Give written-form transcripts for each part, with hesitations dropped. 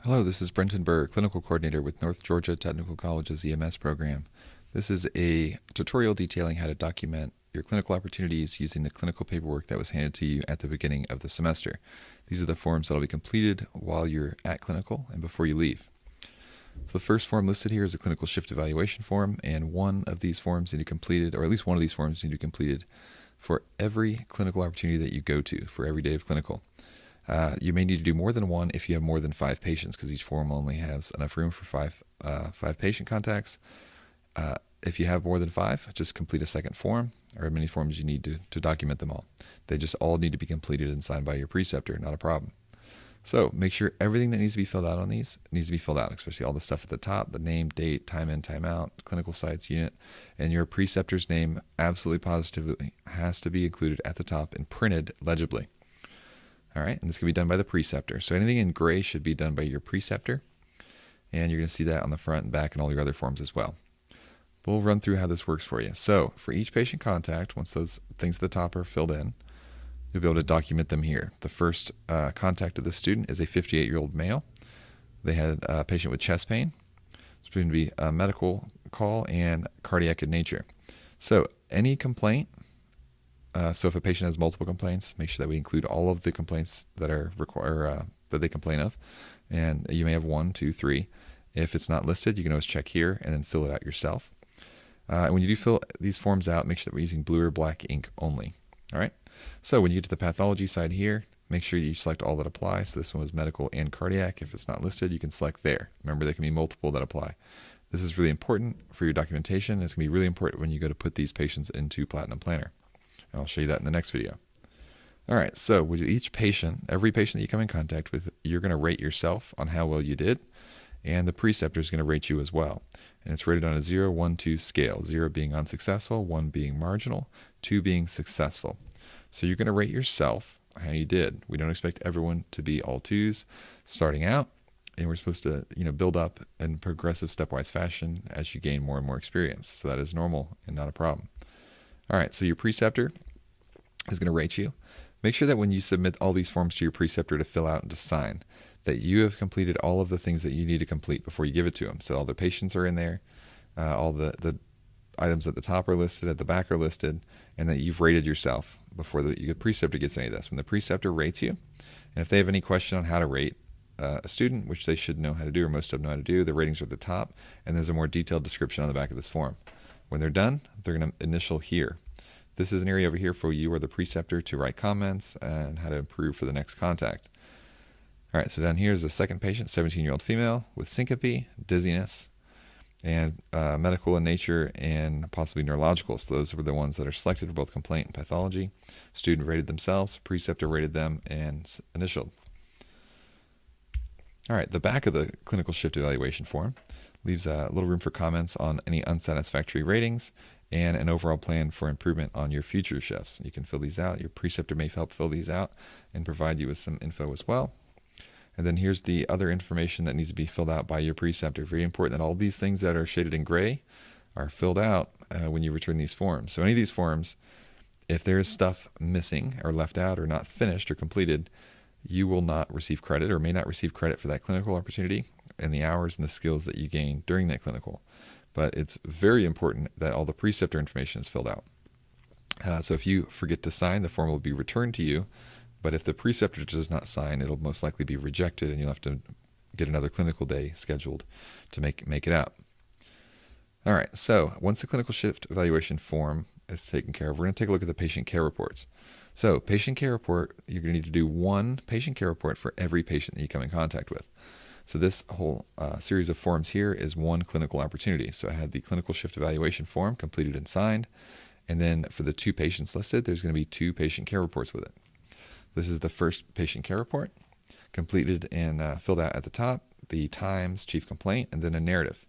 Hello, this is Brenton Burr, Clinical Coordinator with North Georgia Technical College's EMS program. This is a tutorial detailing how to document your clinical opportunities using the clinical paperwork that was handed to you at the beginning of the semester. These are the forms that will be completed while you're at clinical and before you leave. So the first form listed here is a clinical shift evaluation form, and one of these forms need to be completed, or at least one of these forms need to be completed for every clinical opportunity that you go to, for every day of clinical. You may need to do more than one if you have more than 5 patients, because each form only has enough room for five patient contacts. If you have more than 5, just complete a second form, or as many forms you need to document them all. They just all need to be completed and signed by your preceptor, not a problem. So make sure everything that needs to be filled out on these needs to be filled out, especially all the stuff at the top, the name, date, time in, time out, clinical sites, unit, and your preceptor's name absolutely positively has to be included at the top and printed legibly. All right, and this can be done by the preceptor. So anything in gray should be done by your preceptor, and you're going to see that on the front and back and all your other forms as well. We'll run through how this works for you. So for each patient contact, once those things at the top are filled in, you'll be able to document them here. The first contact of the student is a 58-year-old male. They had a patient with chest pain. It's going to be a medical call and cardiac in nature. So any complaint, so if a patient has multiple complaints, make sure that we include all of the complaints that that they complain of. And you may have 1, 2, 3. If it's not listed, you can always check here and then fill it out yourself. And when you do fill these forms out, make sure that we're using blue or black ink only. All right. So when you get to the pathology side here, make sure you select all that apply. So this one was medical and cardiac. If it's not listed, you can select there. Remember, there can be multiple that apply. This is really important for your documentation. It's going to be really important when you go to put these patients into Platinum Planner. And I'll show you that in the next video. All right, so with each patient, every patient that you come in contact with, you're going to rate yourself on how well you did, and the preceptor is going to rate you as well. And it's rated on a 0, 1, 2 scale, 0 being unsuccessful, 1 being marginal, 2 being successful. So you're going to rate yourself how you did. We don't expect everyone to be all 2s starting out, and we're supposed to build up in progressive stepwise fashion as you gain more and more experience. So that is normal and not a problem. All right, so your preceptor is going to rate you. Make sure that when you submit all these forms to your preceptor to fill out and to sign, that you have completed all of the things that you need to complete before you give it to them. So all the patients are in there, all the items at the top are listed, at the back are listed, and that you've rated yourself before the preceptor gets any of this. When the preceptor rates you, and if they have any question on how to rate a student, which they should know how to do, or most of them know how to do, the ratings are at the top, and there's a more detailed description on the back of this form. When they're done, they're going to initial here. This is an area over here for you or the preceptor to write comments and how to improve for the next contact. All right, so down here is the second patient, 17-year-old female with syncope, dizziness, and medical in nature and possibly neurological. So those were the ones that are selected for both complaint and pathology. Student rated themselves, preceptor rated them, and initialed. All right, the back of the clinical shift evaluation form leaves a little room for comments on any unsatisfactory ratings and an overall plan for improvement on your future shifts. You can fill these out. Your preceptor may help fill these out and provide you with some info as well. And then here's the other information that needs to be filled out by your preceptor. Very important that all these things that are shaded in gray are filled out when you return these forms. So any of these forms, if there is stuff missing or left out or not finished or completed, you will not receive credit or may not receive credit for that clinical opportunity and the hours and the skills that you gain during that clinical. But it's very important that all the preceptor information is filled out. So if you forget to sign, the form will be returned to you. But if the preceptor does not sign, it'll most likely be rejected, and you'll have to get another clinical day scheduled to make it out. All right, so once the clinical shift evaluation form is taken care of, we're going to take a look at the patient care reports. So patient care report, you're going to need to do one patient care report for every patient that you come in contact with. So this whole series of forms here is one clinical opportunity. So I had the clinical shift evaluation form completed and signed, and then for the 2 patients listed, there's going to be 2 patient care reports with it. This is the first patient care report, completed and filled out at the top, the times, chief complaint, and then a narrative.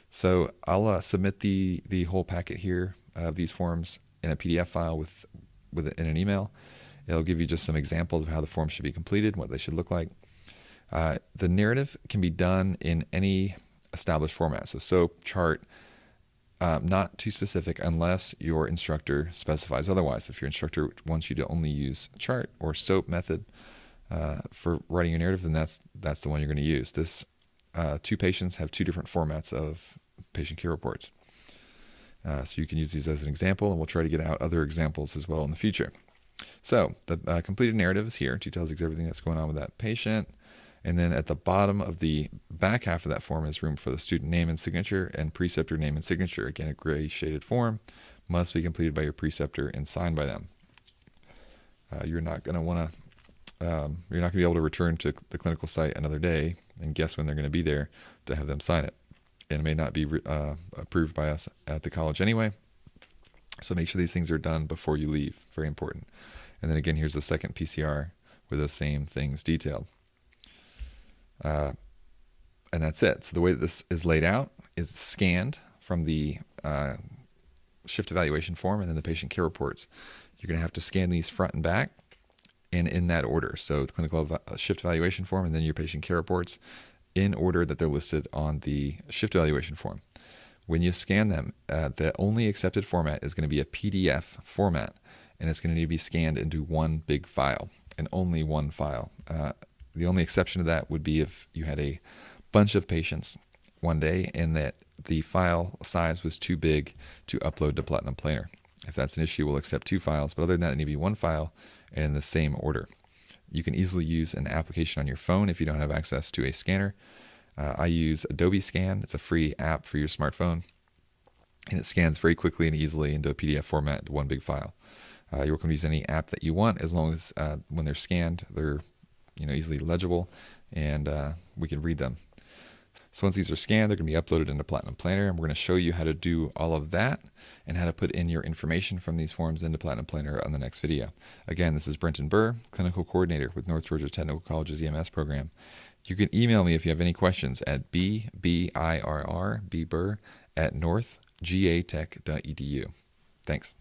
So I'll submit the whole packet here of these forms in a PDF file in an email. It'll give you just some examples of how the forms should be completed, what they should look like. The narrative can be done in any established format, so SOAP, chart, not too specific unless your instructor specifies otherwise. If your instructor wants you to only use chart or SOAP method, for writing your narrative, then that's the one you're going to use. This 2 patients have 2 different formats of patient care reports. So you can use these as an example, and we'll try to get out other examples as well in the future. So the completed narrative is here. Details everything that's going on with that patient. And then at the bottom of the back half of that form is room for the student name and signature and preceptor name and signature. Again, a gray shaded form must be completed by your preceptor and signed by them. You're not going to want to you're not going to be able to return to the clinical site another day and guess when they're going to be there to have them sign it. And it may not be approved by us at the college anyway. So make sure these things are done before you leave. Very important. And then again, here's the second PCR with those same things detailed. And that's it. So the way that this is laid out is scanned from the shift evaluation form and then the patient care reports. You're going to have to scan these front and back and in that order. So the clinical shift evaluation form and then your patient care reports in order that they're listed on the shift evaluation form. When you scan them, the only accepted format is going to be a PDF format, and it's going to need to be scanned into one big file, and only one file. The only exception to that would be if you had a bunch of patients one day and that the file size was too big to upload to Platinum Planner. If that's an issue, we'll accept 2 files, but other than that, it needs to be one file and in the same order. You can easily use an application on your phone if you don't have access to a scanner. I use Adobe Scan. It's a free app for your smartphone, and it scans very quickly and easily into a PDF format into one big file. You're welcome to use any app that you want as long as when they're scanned, they're easily legible, and we can read them. So once these are scanned, they're going to be uploaded into Platinum Planner, and we're going to show you how to do all of that and how to put in your information from these forms into Platinum Planner on the next video. Again, this is Brenton Burr, Clinical Coordinator with North Georgia Technical College's EMS program. You can email me if you have any questions at bbirr@northgatech.edu. Thanks.